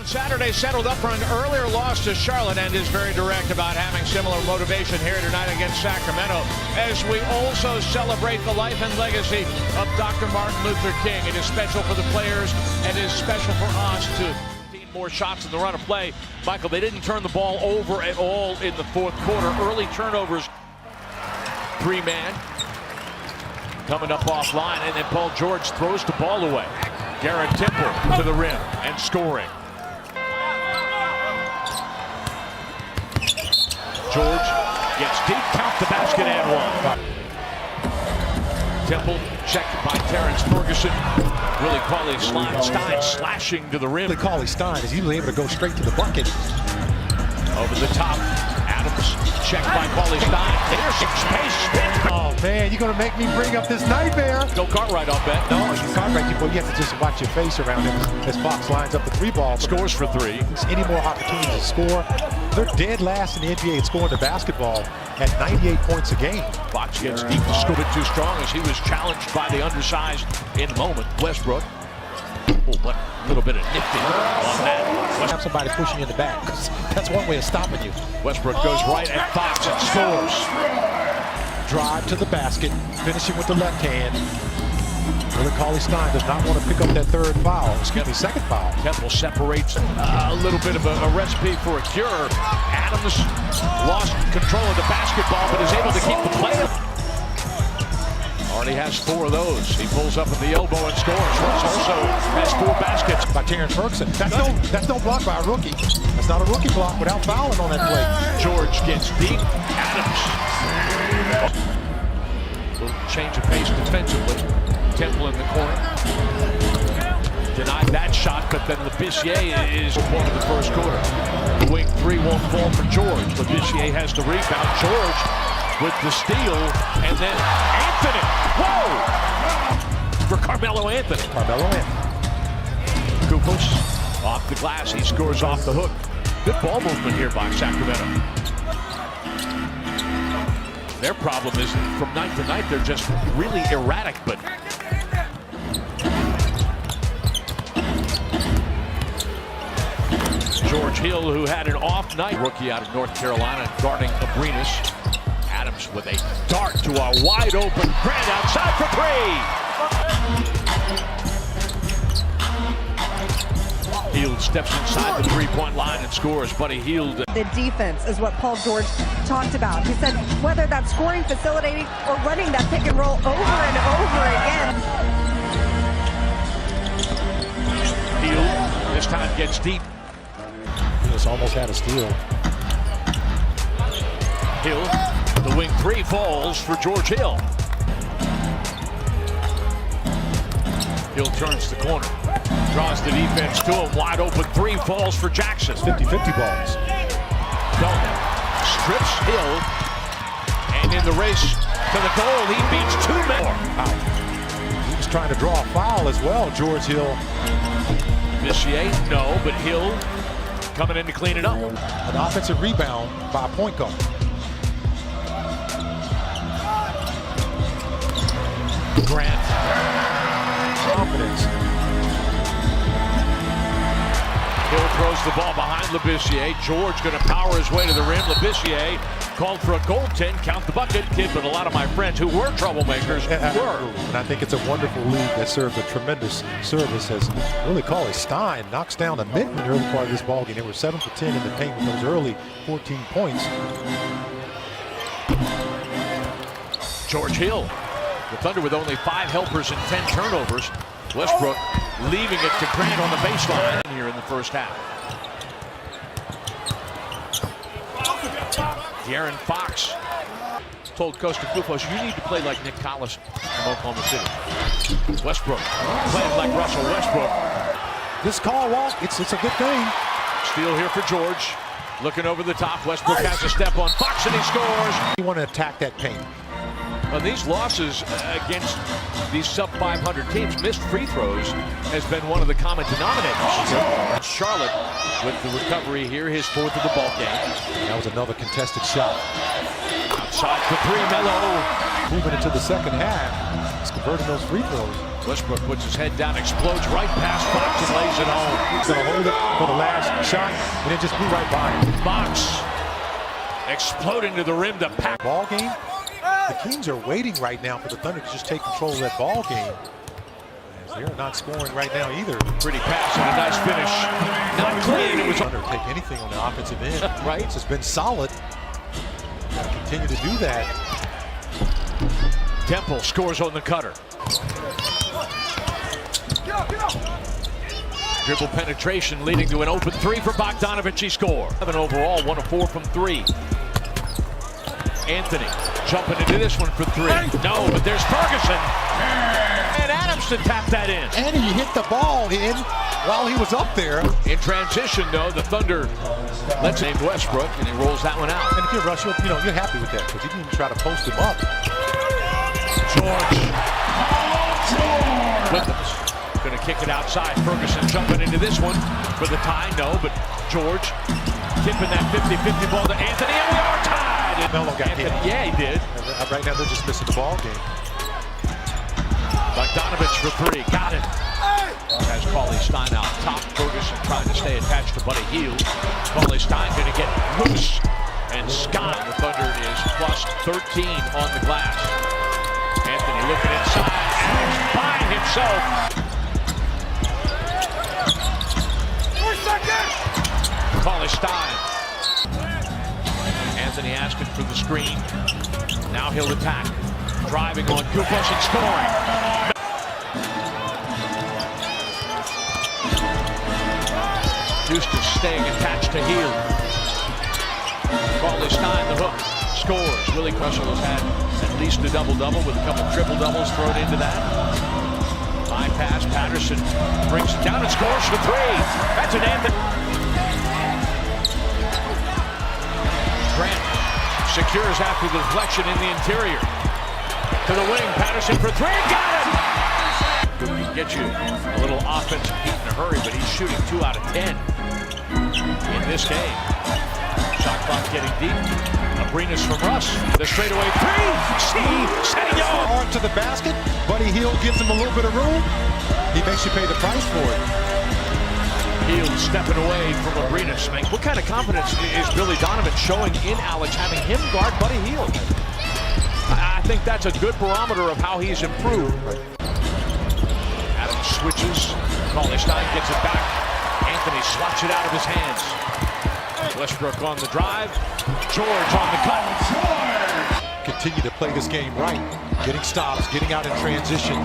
Saturday settled up for an earlier loss to Charlotte and is very direct about having similar motivation here tonight against Sacramento as we also celebrate the life and legacy of Dr. Martin Luther King. It is special for the players and is special for us too. 15 more shots in the run of play. Michael, they didn't turn the ball over at all in the fourth quarter. Early turnovers. Three-man coming up offline, and then Paul George throws the ball away. Garrett Temple to the rim and scoring. George gets deep, count the basket and one. Temple checked by Terrence Ferguson. Willie Cauley-Stein slashing to the rim. Willie Cauley-Stein is usually able to go straight to the bucket. Over the top, Adams checked by Cauley-Stein. There's some space. Oh man, you're gonna make me bring up this nightmare. No Cartwright, I'll bet. No, you Cartwright, you have to just watch your face around him as Fox lines up the three ball. Scores for three. Any more opportunities to score? They're dead last in the NBA in scoring the basketball at 98 points a game. Fox gets deep, a little bit too strong as he was challenged by the undersized in the moment. Westbrook. Oh, but a little bit of nifty on that. Have somebody pushing you in the back. That's one way of stopping you. Westbrook goes right at Fox and scores. Drive to the basket, finishing with the left hand. Willie Cauley-Stein does not want to pick up that third foul. Excuse me, second foul. Temple separates a little bit of a recipe for a cure. Adams lost control of the basketball, but is able to keep the play. Already has 4 of those. He pulls up at the elbow and scores. Russ also has 4 baskets. By Terrence Ferguson. That's no block by a rookie. That's not a rookie block without fouling on that play. George gets deep. Adams. Little change of pace defensively. Temple in the corner. Denied that shot, but then Labissiere is one of the first quarter. The wing three won't fall for George. Labissiere has the rebound. George with the steal, and then Anthony. Whoa! For Carmelo Anthony. Carmelo Anthony. Kufos off the glass. He scores off the hook. Good ball movement here by Sacramento. Their problem is from night to night, they're just really erratic, but George Hill, who had an off night, rookie out of North Carolina, guarding Abrinas. Adams with a dart to a wide open Grant outside for three. Hield steps inside the three-point line and scores. Buddy Hield. The defense is what Paul George talked about. He said whether that's scoring, facilitating, or running that pick and roll over and over again. Hield this time gets deep. He just almost had a steal. Hill, the wing three falls for George Hill. Hill turns the corner. Draws the defense to him. Wide open three falls for Jackson. 50-50 balls. Don't. Strips Hill. And in the race to the goal, he beats 2 men. Wow. He was trying to draw a foul as well, George Hill. Labissiere, no, but Hill coming in to clean it up. An offensive rebound by a point guard. Grant. Confidence. Hill throws the ball behind Labissiere. George going to power his way to the rim. Labissiere called for a goaltend. Count the bucket, kid, but a lot of my friends who were troublemakers were. And I think it's a wonderful league that serves a tremendous service as Willie Cauley-Stein knocks down the mid in the early part of this ballgame. They were 7 for 10 in the paint with those early 14 points. George Hill. The Thunder with only 5 helpers and 10 turnovers. Westbrook leaving it to Grant on the baseline here in the first half. De'Aaron Fox told Costa Kufos, you need to play like Nick Collis from Oklahoma City. Westbrook playing like Russell Westbrook. This call walk, it's a good thing. Steal here for George. Looking over the top, Westbrook has a step on Fox and he scores. You want to attack that paint. On these losses against these sub-500 teams, missed free throws has been one of the common denominators. Charlotte with the recovery here, his fourth of the ball game. That was another contested shot. Outside for three, Melo. Moving into the second half, he's converting those free throws. Westbrook puts his head down, explodes right past Fox and lays it home. He's going to hold it for the last shot, and it just blew right by him. Fox exploding to the rim to pack. Ball game. The Kings are waiting right now for the Thunder to just take control of that ball game. As they're not scoring right now either. Pretty pass and a nice finish. Not clean. It was Thunder take anything on the offensive end. right. It's been solid. Got to continue to do that. Temple scores on the cutter. Dribble penetration leading to an open three for Bogdanovich. He scored. 7 overall, 1 of 4 from 3. Anthony jumping into this one for 3. No, but there's Ferguson. And Adams to tap that in. And he hit the ball in while he was up there. In transition, though, the Thunder lets him Westbrook, and he rolls that one out. And if you're Russ, you're happy with that because he didn't even try to post him up. George. Williams going to kick it outside. Ferguson jumping into this one for the tie. No, but George tipping that 50-50 ball to Anthony, and we are tied. Melo got hit. Yeah, he did. Right now, they're just missing the ball game. Bogdanovich for 3. Got it. Has Cauley Stein out top. Ferguson trying to stay attached to Buddy Hield. Cauley Stein going to get loose. And Scott, the Thunder is plus 13 on the glass. Anthony looking inside. Adams by himself. Cauley Stein. Anthony asking for the screen. Now he'll attack. Driving on Kufos and scoring. Houston staying attached to Hield. Cauley Stein, the hook, scores. Willie Crusher has had at least a double-double with a couple triple-doubles thrown into that. High pass, Patterson brings it down and scores for 3. That's an Anthony. Grant secures after the deflection in the interior. To the wing, Patterson for 3, got it! Can get you a little offensive heat in a hurry, but he's shooting 2 out of 10 in this game. Shot clock getting deep. Abrinas from Russ. The straightaway 3. Setting Hard to the basket. Buddy Hield gives him a little bit of room. He makes you pay the price for it. Hield stepping away from Abrinas. What kind of confidence is Billy Donovan showing in Alex, having him guard Buddy Hield? I think that's a good barometer of how he's improved. Adams switches. Cauley Stein gets it back. Anthony swats it out of his hands. Westbrook on the drive. George on the cut. Continue to play this game right. Getting stops, getting out in transition.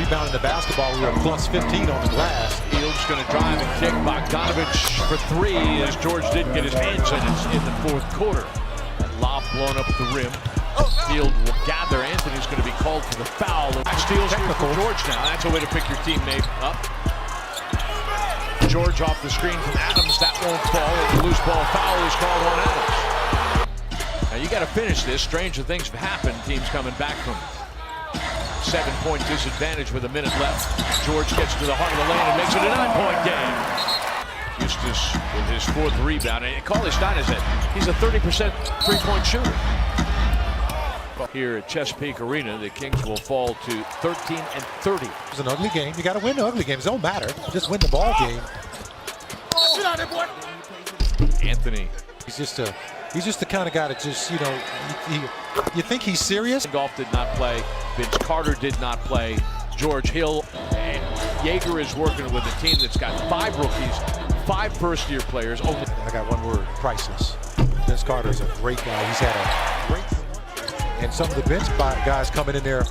Rebounding the basketball. We are plus 15 on the glass. Field's going to drive and kick. Bogdanovich for 3 as George didn't get his hands in it in the 4th quarter. That lob blown up the rim. Field will gather. Anthony's going to be called for the foul. Steals here for George now. That's a way to pick your teammate up. George off the screen from Adams. That won't fall. And the loose ball foul is called on Adams. Now you got to finish this. Stranger things have happened. Teams coming back from 7-point disadvantage with a minute left. George gets to the heart of the lane and makes it a 9-point game. Eustace with his 4th rebound. And Cauley Stein is he's a 30% three-point shooter. Here at Chesapeake Arena, the Kings will fall to 13 and 30. It's an ugly game. You got to win the ugly games. It don't matter. Just win the ball game. Anthony. He's just the kind of guy that just, you think he's serious. Golf did not play. Vince Carter did not play. George Hill and Yeager is working with a team that's got 5 rookies, 5 first-year players. I got one word: priceless. Vince Carter is a great guy. He's had a great. And some of the bench guys coming in there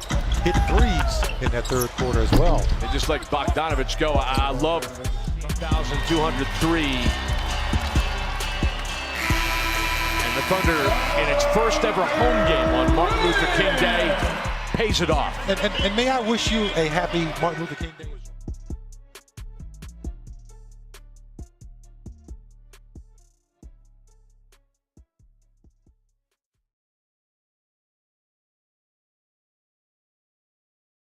hit 3s in that 3rd quarter as well. And just like Bogdanovich go, I love 1,203. And the Thunder, in its first ever home game on Martin Luther King Day, pays it off. And may I wish you a happy Martin Luther King Day.